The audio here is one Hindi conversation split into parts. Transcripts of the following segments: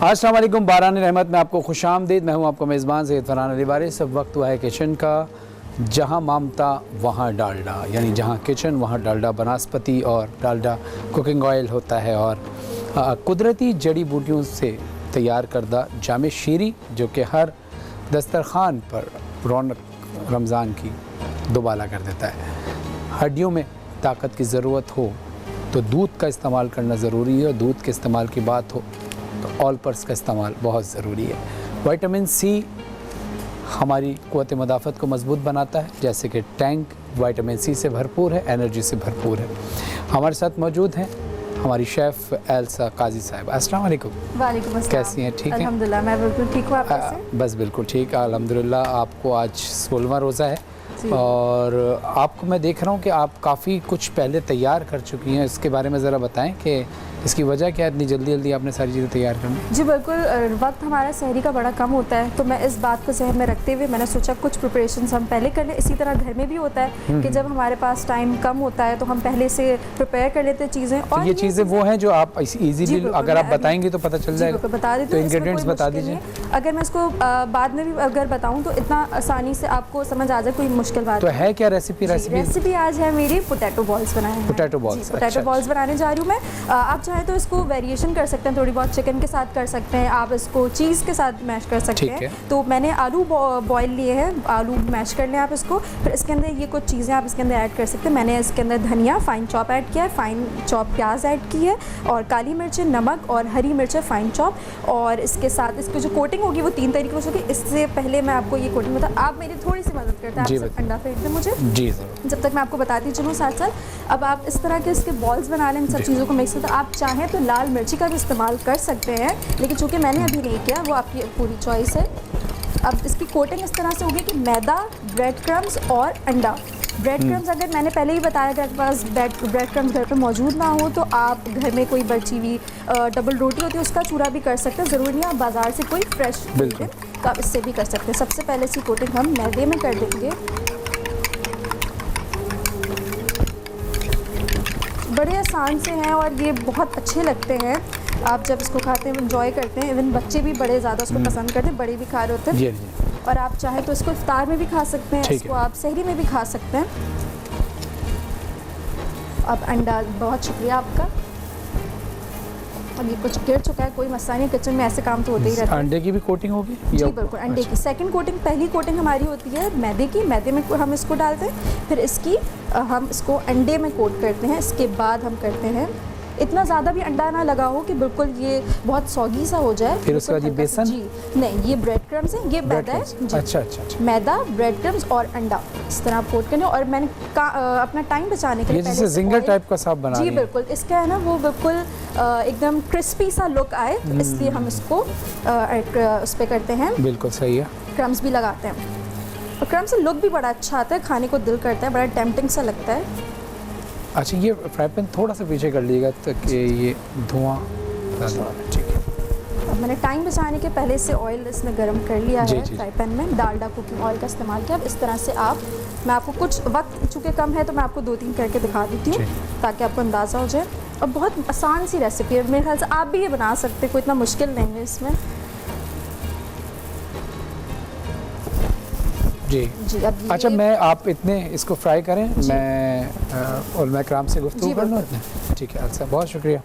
अस्सलाम वालेकुम, बारान रहमत में आपको खुशामदीद। मैं हूं आपको मेज़बान सैयद फरहान अली वारिस। सब वक्त हुआ है किचन का, जहां मामता वहां डालडा, यानी जहां किचन वहां डालडा। बनास्पति और डालडा कुकिंग ऑयल होता है और कुदरती जड़ी बूटियों से तैयार करदा जामे शीरी, जो कि हर दस्तरखान पर रौनक रमज़ान की दुबाला कर देता है। हड्डियों में ताकत की ज़रूरत हो तो दूध का इस्तेमाल करना ज़रूरी है, और दूध के इस्तेमाल की बात हो तो ऑल पर्स का इस्तेमाल बहुत ज़रूरी है। विटामिन सी हमारी क़ुव्वत मदाफ़त को मजबूत बनाता है, जैसे कि टैंक विटामिन सी से भरपूर है, एनर्जी से भरपूर है। हमारे साथ मौजूद हैं हमारी शेफ़ एल्सा काजी साहब। अस्सलाम वालेकुम। वालेकुम अस्सलाम। कैसी हैं? ठीक हैं? अल्हम्दुलिल्लाह, मैं बिल्कुल ठीक हूँ। आप कैसे? बस बिल्कुल ठीक, अल्हम्दुलिल्लाह। आपको आज 16वां रोज़ा है और आपको मैं देख रहा हूँ कि आप काफ़ी कुछ पहले तैयार कर चुकी हैं। इसके बारे में ज़रा बताएं कि इसकी वजह क्या है, इतनी जल्दी जल्दी आपने सारी चीज़ें तैयार करनी? जी बिल्कुल, वक्त हमारा सहरी का बड़ा कम होता है, तो मैं इस बात को जहन में रखते हुए मैंने सोचा कुछ प्रिपरेशंस हम पहले कर लें। इसी तरह घर में भी होता है कि जब हमारे पास टाइम कम होता है तो हम पहले से प्रिपेयर कर लेते हैं चीज़ें। और ये चीज़ें वो हैं जो आप इजीली अगर आप बताएंगी तो पता चल जाएगा। बता देती तो हूँ, इंग्रेडिएंट्स बता दीजिए। अगर मैं इसको बाद में भी अगर बताऊँ तो इतना आसानी से आपको समझ आ जाए, कोई मुश्किल बात तो है क्या रेसिपी आज है मेरी पोटैटो बॉल्स बनाए हैं। पोटैटो बॉल्स बनाने जा रही हूँ मैं। आप चाहें तो इसको वेरिएशन कर सकते हैं, थोड़ी बहुत चिकन के साथ कर सकते हैं, आप इसको चीज़ के साथ मैश कर सकते हैं। तो मैंने आलू बॉयल लिए हैं, आलू मैश कर लें आप इसको। फिर इसके अंदर ये कुछ चीज़ें आप इसके अंदर ऐड कर सकते हैं। मैंने इसके अंदर धनिया फाइन चॉप ऐड किया है, फाइन चॉप प्याज ऐड की है, और काली मिर्चें, नमक और हरी मिर्चें फाइन चॉप। और इसके साथ इसकी जो कोटिंग होगी वो 3 तरीके से होगी। इससे पहले मैं आपको ये कोटिंग बता, आप मेरी थोड़ी सी मदद करते हैं, आप अंडा फेंट दें मुझे जी, जब तक मैं आपको बताती चलूँ साथ साथ। अब आप इस तरह के इसके बॉल्स बना लें, इन सब चीज़ों को मिक्स करते। आप चाहें तो लाल मिर्ची का भी इस्तेमाल कर सकते हैं, लेकिन चूँकि मैंने अभी नहीं किया, वो आपकी पूरी चॉइस है। अब इसकी कोटिंग इस तरह से होगी कि मैदा, ब्रेड क्रम्स और अंडा। ब्रेड क्रम्स अगर मैंने पहले ही बताया कि आपके पास ब्रेड क्रम्स घर पे मौजूद ना हो तो आप घर में कोई बची हुई डबल रोटी होती है उसका चूरा भी कर सकते हैं। ज़रूरी नहीं आप बाज़ार से कोई फ्रेश खरीदें, तो आप इससे भी कर सकते हैं। सबसे पहले इसकी कोटिंग हम मैदे में कर देंगे। बड़े आसान से हैं और ये बहुत अच्छे लगते हैं। आप जब इसको खाते हैं एंजॉय करते हैं, इवन बच्चे भी बड़े ज़्यादा उसको पसंद करते हैं, बड़े भी खा रहे होते हैं। और आप चाहे तो इसको इफ्तार में भी खा सकते हैं, इसको आप सहरी में भी खा सकते हैं। अब अंडा, बहुत शुक्रिया आपका। अब ये कुछ गिर चुका है, कोई मसला नहीं, किचन में ऐसे काम तो होते ही रहते हैं। अंडे की भी कोटिंग होगी? जी बिल्कुल, अंडे की सेकंड कोटिंग। पहली कोटिंग हमारी होती है मैदे की, मैदे में हम इसको डालते हैं, फिर इसकी हम इसको अंडे में कोट करते हैं। इसके बाद हम करते हैं, इतना ज़्यादा भी अंडा ना लगा हो कि बिल्कुल ये बहुत सॉगी सा हो जाए। फिर उसके बाद ये बेसन? जी नहीं, ये ब्रेड क्रम्स है, ये मैदा है। अच्छा। मैदा, ब्रेड क्रम्स और अंडा, इस तरह आप कोट करने। और मैंने अपना टाइम बचाने के लिए जैसे जिंगर टाइप का साफ बना रही हैं। जी बिल्कुल, इसका है ना वो बिल्कुल एकदम क्रिस्पी सा लुक आए, तो इसलिए हम इसको उस पर करते हैं। बिल्कुल सही है। क्रम्स भी लगाते हैं, और क्रम्स से लुक भी बड़ा अच्छा आता है, खाने को दिल करता है, बड़ा टेम्पटिंग सा लगता है। अच्छा, ये फ्राई पैन थोड़ा सा पीछे कर लीजिएगा ताकि ये धुआं ठीक है। अब मैंने टाइम बचाने के पहले से ऑयल इसमें गर्म कर लिया है फ्राई पैन में, डालडा कुकिंग ऑयल का इस्तेमाल किया। अब इस तरह से मैं आपको कुछ वक्त चूँकि कम है तो मैं आपको 2-3 करके दिखा देती हूँ ताकि आपको अंदाज़ा हो जाए। और बहुत आसान सी रेसिपी है, मेरे ख्याल से आप भी ये बना सकते हैं, कोई इतना मुश्किल नहीं है इसमें। जी अब अच्छा, मैं आप इतने इसको फ्राई करें, मैं और मैं क्राम से गुफ्तगू कर लूँ इतने? ठीक है अच्छा, बहुत शुक्रिया।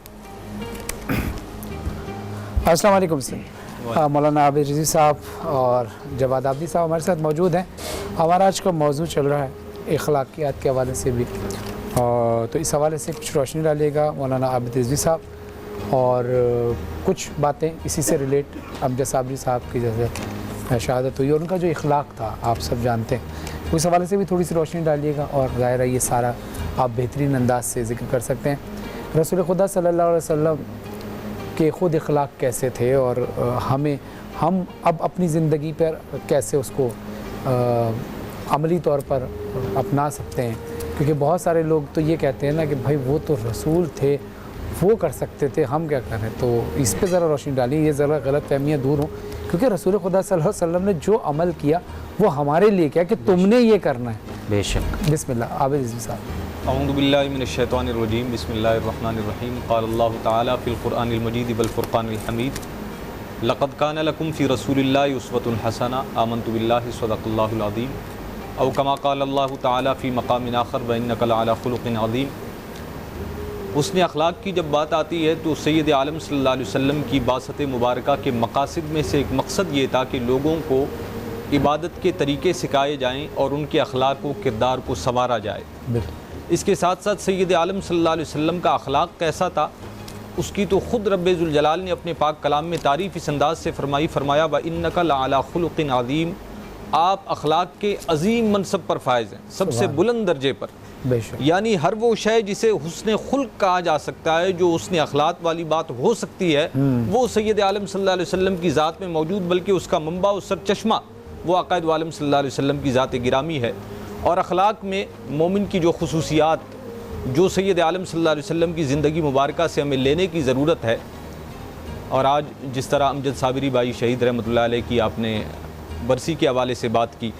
अस्सलाम वालेकुम सर। मौलाना आबिद रिज़वी साहब और जवाद आबदी साहब हमारे साथ मौजूद हैं। हमारा आज का मौजू चल रहा है अखलाकियात के हवाले से भी, और तो इस हवाले से कुछ रोशनी डालिएगा मौलाना आबिद रिज़वी साहब, और कुछ बातें इसी से रिलेट अमजद साबरी साहब की जैसे शहादत हुई और उनका जो इखलाक था आप सब जानते हैं, उस हवाले से भी थोड़ी सी रोशनी डालिएगा। और ज़ाहिर है ये सारा आप बेहतरीन अंदाज से ज़िक्र कर सकते हैं रसूल खुदा सल्लल्लाहु अलैहि वसल्लम के ख़ुद इखलाक कैसे थे, और हम अब अपनी ज़िंदगी पर कैसे उसको अमली तौर पर अपना सकते हैं। क्योंकि बहुत सारे लोग तो ये कहते हैं ना कि भाई वो तो रसूल थे, वो कर सकते थे, हम क्या करें। तो इस पे ज़रा रोशनी डालिए, ये ज़रा गलत फहमियाँ दूर हों, क्योंकि रसूल खुदा सल्लल्लाहु अलैहि वसल्लम ने जो अमल किया वो हमारे लिए क्या कि तुमने ये करना है। बेशक। बिस्मिल्लाह आबिद रिज़वी साहब। अऊज़ु बिल्लाहि मिनश शैतानिर रजीम, बिस्मिल्लाहिर रहमानिर रहीम। क़ाल अल्लाहु तआला फ़िल क़ुरआनिल मजीद वल फ़ुरक़ानिल हमीद, लक़द कान लकुम फ़ी रसूलिल्लाहि उस्वतुन हसना आमन्तु बिल्लाहि सदक़ल्लाहुल अज़ीम औ कमा क़ाल अल्लाहु तआला फ़ी मक़ामिन आख़र व इन्नका लअला ख़ुलुक़िन अज़ीम। हुस्न अखलाक की जब बात आती है तो सैयद आलम सल्लल्लाहु अलैहि वसल्लम की बासत मुबारका के मकासद में से एक मकसद ये था कि लोगों को इबादत के तरीक़े सिखाए जाएँ और उनके अखलाक व किरदार को संवारा जाए। इसके साथ साथ सैयद आलम सल्लल्लाहु अलैहि वसल्लम का अखलाक कैसा था उसकी तो ख़ुद रब्बे ज़ुल जलाल ने अपने पाक कलाम में तारीफ़ इस अंदाज़ से फरमाया व इन्नका लअला ख़ुलुक़िन अज़ीम, आप अखलाक के अज़ीम मनसब पर फायज़ हैं, सबसे बुलंद दर्जे पर। यानी हर वो शय जिसे हुस्न खुल्क कहा जा सकता है, जो उसने अखलाक वाली बात हो सकती है, वो सैयद आलम सल्लल्लाहु अलैहि वसल्लम की ज़ात में मौजूद, बल्कि उसका मंबा और सरचश्मा वो आक़ाइद आलम सल्लल्लाहु अलैहि वसल्लम की ज़ात गिरामी है। और अखलाक में मोमिन की जो खुसूसियात जो सैयद आलम सल्लल्लाहु अलैहि वसल्लम की ज़िंदगी मुबारका से हमें लेने की ज़रूरत है। और आज जिस तरह अमजद साबिरी भाई शहीद रहमतुल्लाह अलैह की आपने बरसी के हवाले से बात की,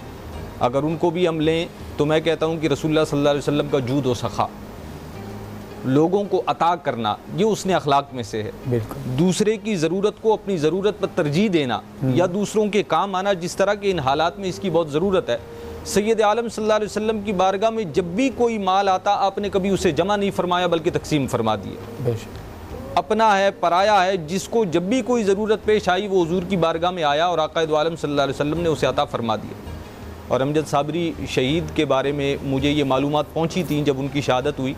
अगर उनको भी हम लें तो मैं कहता हूँ कि रसूलुल्लाह सल्लल्लाहु अलैहि वसल्लम का जूद व सखा, लोगों को अता करना, ये उसने अखलाक में से है। दूसरे की ज़रूरत को अपनी ज़रूरत पर तरजीह देना या दूसरों के काम आना, जिस तरह के इन हालात में इसकी बहुत ज़रूरत है। सैयद आलम सल्लल्लाहु अलैहि वसल्लम की बारगाह में जब भी कोई माल आता, आपने कभी उसे जमा नहीं फरमाया बल्कि तकसीम फरमा दिए। अपना है, पराया है, जिसको जब भी कोई ज़रूरत पेश आई वो हुज़ूर की बारगाह में आया और आक़ाइद आलम सल्लल्लाहु अलैहि वसल्लम ने उसे अता फरमा दिया। और अमजद साबरी शहीद के बारे में मुझे ये मालूमात पहुँची थी जब उनकी शहादत हुई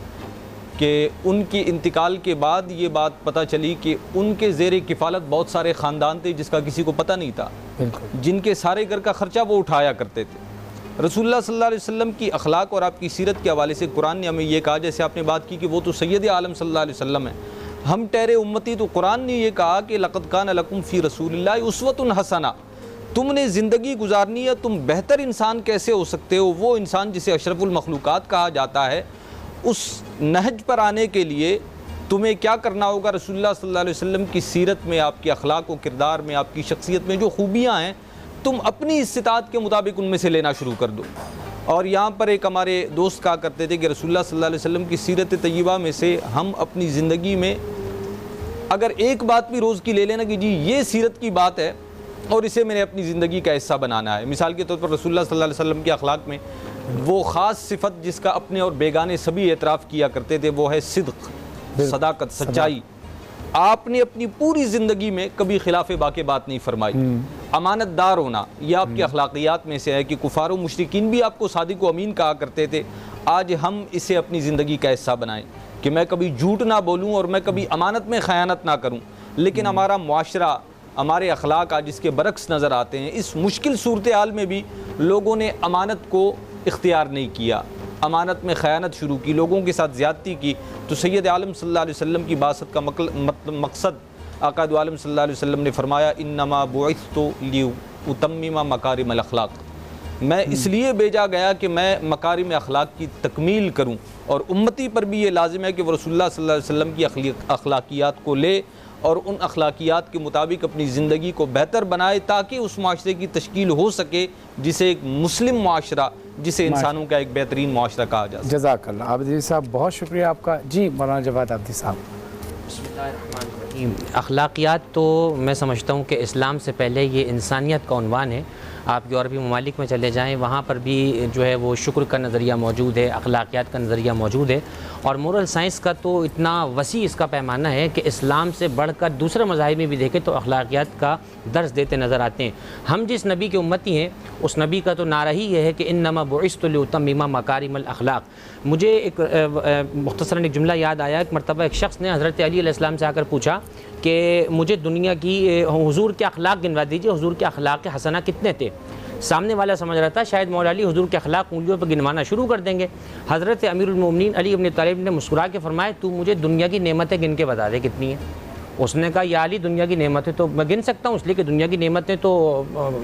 कि उनके इंतकाल के बाद ये बात पता चली कि उनके ज़ेर किफ़ालत बहुत सारे ख़ानदान थे जिसका किसी को पता नहीं था, जिनके सारे घर का ख़र्चा वो उठाया करते थे। रसूलुल्लाह सल्लल्लाहु अलैहि वसल्लम की अखलाक और आपकी सीरत के हवाले से कुरान ने हमें ये कहा, जैसे आपने बात की कि वो तो सैयद आलम सल्लल्लाहु अलैहि वसल्लम है, हम ठहरे उम्मती, तो कुरान ने ये कहा कि लक़द कान लकुम फ़ी रसूलिल्लाहि उस्वतुन हसना, तुमने ज़िंदगी गुजारनी है, तुम बेहतर इंसान कैसे हो सकते हो, वो इंसान जिसे अशरफुल मखलूक़ात कहा जाता है, उस नहज पर आने के लिए तुम्हें क्या करना होगा? रसूलुल्लाह सल्लल्लाहु अलैहि वसल्लम की सीरत में, आपके अखलाक व किरदार में, आपकी शख्सियत में जो खूबियाँ हैं, तुम अपनी इस्तिताअत के मुताबिक उनमें से लेना शुरू कर दो। और यहाँ पर एक हमारे दोस्त कहा करते थे कि रसूलुल्लाह सल्लल्लाहु अलैहि वसल्लम की सीरत तय्यबा में से हम अपनी ज़िंदगी में अगर एक बात भी रोज़ की ले लेना कि जी ये सीरत की बात है और इसे मैंने अपनी ज़िंदगी का हिस्सा बनाना है। मिसाल के तौर पर रसूलुल्लाह सल्लल्लाहु अलैहि वसल्लम के अखलाक में वो ख़ास सिफत जिसका अपने और बेगाने सभी एतराफ़ किया करते थे, वो है सिद्क़, सदाकत, सच्चाई। आपने अपनी पूरी ज़िंदगी में कभी खिलाफ बाके बात नहीं फरमाई। अमानतदार होना यह आपके अखलाकियात में से है कि कुफार व मुशरिकीन भी आपको सादिक व अमीन कहा करते थे। आज हम इसे अपनी ज़िंदगी का हिस्सा बनाएं कि मैं कभी झूठ ना बोलूं और मैं कभी अमानत में ख़यानत ना करूं। लेकिन हमारा मुआशरा, हमारे अखलाक आज इसके बरक्स नज़र आते हैं। इस मुश्किल सूरत हाल में भी लोगों ने अमानत को इख्तियार नहीं किया, अमानत में ख़यानत शुरू की, लोगों के साथ ज़्यादती की। तो सैयद आलम सल्लल्लाहु अलैहि वसल्लम की बासत का मकसद आक़ाद आलम सल्लल्लाहु अलैहि वसल्लम ने फरमाया, इन्नमा बुइस्तु लिउतम्मिमा मकारिमल अखलाक, मैं इसलिए भेजा गया कि मैं मकारिम अखलाक की तकमील करूँ। और उम्मती पर भी ये लाजिम है कि वो रसूलुल्लाह सल्लल्लाहु अलैहि वसल्लम की अखलाकियात को ले और उन अखलाकियात के मुताबिक अपनी ज़िंदगी को बेहतर बनाए, ताकि उस माशरे की तश्कील हो सके जिसे एक मुस्लिम माशरा, जिसे इंसानों का एक बेहतरीन माशरा कहा जा सके। जज़ाकल्लाह आबिदी साहब, बहुत शुक्रिया आपका। जी मौलाना जवाद आब्दी साहब। अखलाकियात तो मैं समझता हूँ कि इस्लाम से पहले ये इंसानियत का उन्वान है। आप यूरोपी ममालिक में चले जाएँ, वहाँ पर भी जो है वो शुक्र का नज़रिया मौजूद है, अखलाकियात का नज़रिया मौजूद है। और मोरल साइंस का तो इतना वसी इसका पैमाना है कि इस्लाम से बढ़कर दूसरे मज़ाहिब में भी देखें तो अखलाकियात का दर्स देते नज़र आते हैं। हम जिस नबी के उम्मती हैं उस नबी का तो नारा ही यह है कि इन्नमा बुइस्तु लिउतम्मिमा मकारिमल अखलाक। मुझे एक मुख्तसरन एक जुमला याद आया। एक मरतबा एक शख्स ने हज़रत अली अलैहिस्सलाम से आकर पूछा कि मुझे दुनिया की हुजूर के अखलाक गिनवा दीजिए, हुजूर के अखलाक के हसना कितने थे। सामने वाला समझ रहा था शायद मौला अली हुजूर के अखलाक उंगलियों पर गिनवाना शुरू कर देंगे। हज़रत अमीरुल मोमिनीन अली इब्न तालिब ने मुस्कुरा के फरमाया, तू मुझे दुनिया की नेमतें गिन के बता दे कितनी है। उसने कहा, या अली दुनिया की नेमतें तो मैं गिन सकता हूँ, इसलिए कि दुनिया की नेमतें तो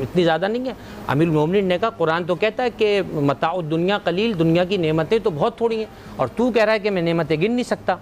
इतनी ज़्यादा नहीं है। अमीरुल मोमिनीन ने कहा, कुरान तो कहता है कि मताउ दुनिया कलील, दुनिया की नेमतें तो बहुत थोड़ी हैं, और तू कह रहा है कि मैं नेमतें गिन नहीं सकता।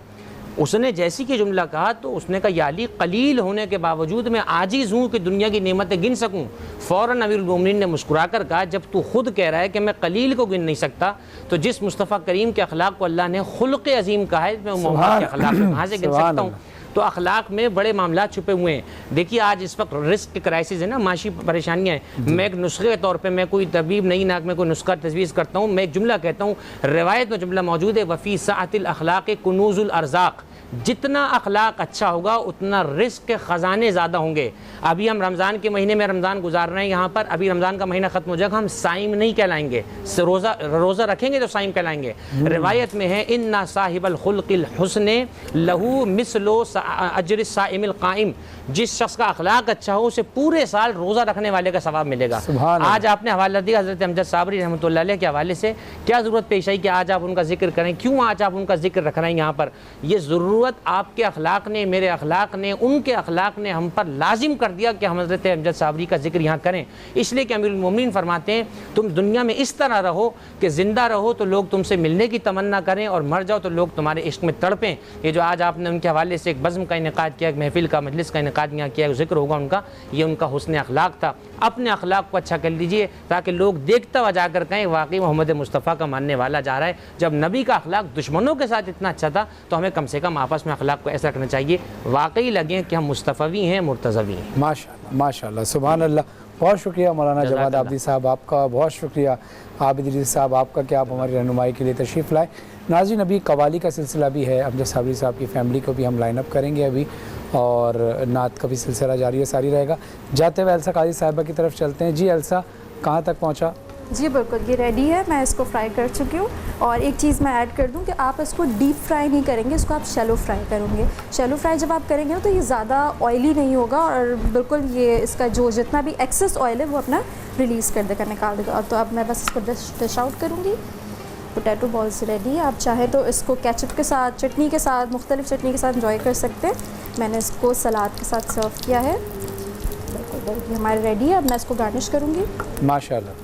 उसने जैसी कि जुमला कहा तो उसने कहा, या अली कलील होने के बावजूद मैं आजिज़ हूँ कि दुनिया की नेमतें गिन सकूँ। फ़ौरन अमीरुल मोमिनीन ने मुस्कुरा कर कहा, जब तू खुद कह रहा है कि मैं कलील को गिन नहीं सकता, तो जिस मुस्तफ़ा करीम के अखलाक को अल्लाह ने खुल्क़ अज़ीम कहा है, मैं मोहम्मद के अखलाक को कहाँ से गिन सकता हूँ। तो अखलाक में बड़े मामला छुपे हुए हैं। देखिए आज इस वक्त रिस्क क्राइसिस है ना, माशी परेशानियाँ हैं। मैं एक नुस्खे के तौर पे, मैं कोई तबीब नहीं ना मैं कोई नुस्खा तजवीज़ करता हूँ, मैं एक जुमला कहता हूँ, रिवायत में जुमला मौजूद है, वफ़ी सातिल अखलाक कुनूजुल अर्ज़ाक, जितना अखलाक अच्छा होगा उतना रिस्क के ख़जाने ज़्यादा होंगे। अभी हम रमज़ान के महीने में रमज़ान गुजार रहे हैं यहाँ पर, अभी रमज़ान का महीना ख़त्म हो जाएगा, हम साइम नहीं कहलाएंगे, रोज़ा रखेंगे तो साइम कहलाएंगे। रिवायत में है इन्ना साहिबल खुल्क़िल हुस्ने लहू मिसलो अजर साइमिल काइम, जिस शख्स का अखलाक अच्छा हो उसे पूरे साल रोज़ा रखने वाले का सवाब मिलेगा। आज आपने हवाला दिया हज़रत अमजद साबरी रहमतुल्लाह अलैह के हवाले से, क्या ज़रूरत पेश आई कि आज आप उनका जिक्र करें, क्यों आज आप उनका जिक्र रख रहे हैं यहाँ पर? ये ज़रूरत आपके अखलाक ने, मेरे अखलाक ने, उनके अखलाक ने हम पर लाजिम कर दिया कि हम हज़रत अमजद साबरी का जिक्र यहाँ करें। इसलिए कि अमीरुल मोमिनीन फरमाते हैं तुम दुनिया में इस तरह रहो कि ज़िंदा रहो तो लोग तुमसे मिलने की तमन्ना करें और मर जाओ तो लोग तुम्हारे इश्क में तड़पें। ये जो आज आपने उनके हवाले से एक बज़्म का इनेकाद किया, एक महफिल का, मजलिस का इनेकाद यहाँ किया, जिक्र होगा उनका, ये उनका हुस्न अखलाक था। अपने अखलाक को अच्छा कर लीजिए ताकि लोग देखता हुआ जाकर कहें वाकई मोहम्मद मुस्तफ़ा का मानने वाला जा रहा है। जब नबी का अखलाक दुश्मनों के साथ इतना अच्छा था तो हमें कम से कम आपस में अखलाक को ऐसा रखना चाहिए वाकई लगे कि हम मुस्तफ़वी हैं, मुर्तज़वी हैं। माशाअल्लाह माशाअल्लाह, सुभान अल्लाह। बहुत शुक्रिया मौलाना जवाद आबदी साहब आपका, बहुत शुक्रिया आबिद रिज़वी साहब आपका कि आप हमारी रहनुमाई के लिए तशरीफ़ लाए। नाज़रीन अभी कवाली का सिलसिला भी है, अमजद साबरी साहब की फ़ैमिली को भी हम लाइन अप करेंगे अभी, और नात का भी सिलसिला जारी है सारी रहेगा। जाते हुए एल्सा काजी साहिबा की तरफ चलते हैं। जी एल्सा, कहाँ तक पहुँचा? जी बिल्कुल, ये रेडी है, मैं इसको फ्राई कर चुकी हूँ। और एक चीज़ मैं ऐड कर दूँ कि आप इसको डीप फ्राई नहीं करेंगे, इसको आप शैलो फ्राई करेंगे। शैलो फ्राई जब आप करेंगे ना तो ये ज़्यादा ऑयली नहीं होगा और बिल्कुल ये इसका जो जितना भी एक्सेस ऑयल है वो अपना रिलीज़ कर देगा, निकाल देगा। तो अब मैं बस इसको डिश आउट करूँगी। पोटैटो बॉल्स रेडी है। आप चाहे तो इसको केचप के साथ, चटनी के साथ, मुख्तलिफ चटनी के साथ एंजॉय कर सकते हैं। मैंने इसको सलाद के साथ सर्व किया है। बिल्कुल हमारे रेडी है। अब मैं इसको गार्निश करूँगी। माशाल्लाह,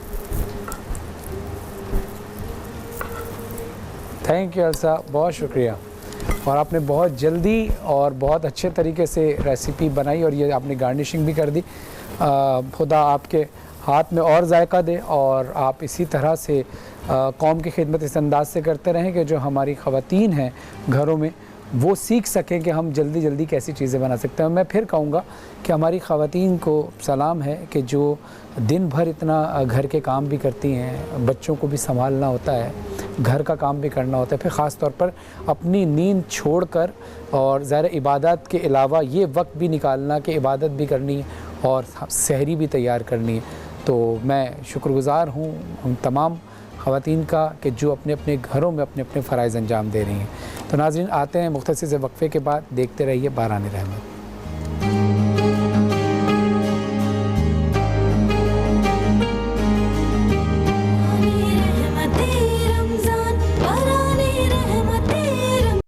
थैंक यू एल्सा, बहुत शुक्रिया। और आपने बहुत जल्दी और बहुत अच्छे तरीके से रेसिपी बनाई और ये आपने गार्निशिंग भी कर दी। खुदा आपके हाथ में और जायका दे और आप इसी तरह से कौम की खिदमत इस अंदाज से करते रहें कि जो हमारी ख़वातीन हैं घरों में वो सीख सकें कि हम जल्दी जल्दी कैसी चीज़ें बना सकते हैं। मैं फिर कहूँगा कि हमारी ख़वातीन को सलाम है कि जो दिन भर इतना घर के काम भी करती हैं, बच्चों को भी संभालना होता है, घर का काम भी करना होता है, फिर ख़ास तौर पर अपनी नींद छोड़कर और ज़ाहिर इबादत के अलावा ये वक्त भी निकालना कि इबादत भी करनी है और सहरी भी तैयार करनी है। तो मैं शुक्रगुज़ार हूँ उन तमाम ख़वातीन का कि जो अपने अपने घरों में अपने अपने फ़राइज़ अंजाम दे रही हैं। तो नाज़रीन आते हैं मुख्तसर से वक्फ़े के बाद, देखते रहिए बारान रहमत।